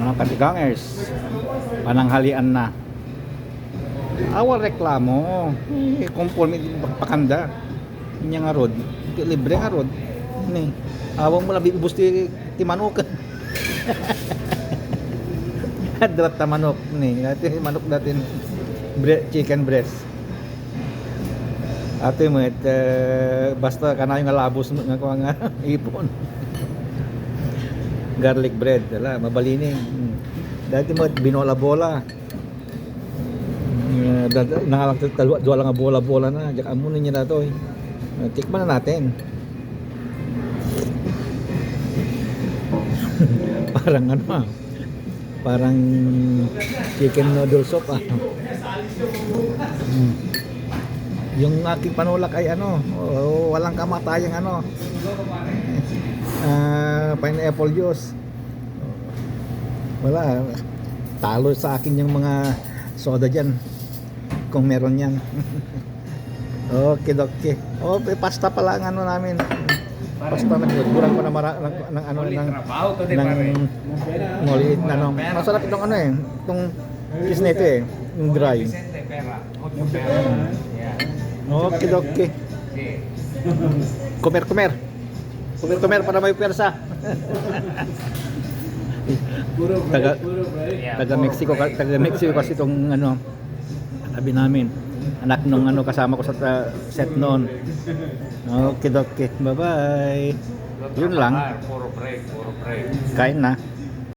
Mga katigangers, pananghalian na. Awal reklamo. Conforme pakanda. Inya nga rod. Libre nga rod. Ni. Awang mo lang bibubus ti manok. Dapat ta manok ni. Dati manok natin chicken breast. Ato mo basta kana yung labos nga ko nga ipon. Garlic bread, wala, mabalining. Dati mo binola-bola. Nangalang dua lang nga bola-bola na. Diyan amo niya na to. Tikman na natin. Parang ano ah. Parang chicken noodle soup ah. Yung aking panulak ay ano, walang kamatayang ano. Pineapple juice. Wala, talo sa akin yung mga soda dyan kung meron yan. Okay. Pasta pala ang ano namin. Pasta nagburang ko na ng ano ng maliit na ano. Masarap itong ano itong cheese nito yung dry. Okay. Kumer para may pwersa. Taga Mexico kasi itong ano tabi namin. Anak nung ano kasama ko sa set noon. Okay. Bye-bye. Yun lang. Puro break. Kain na.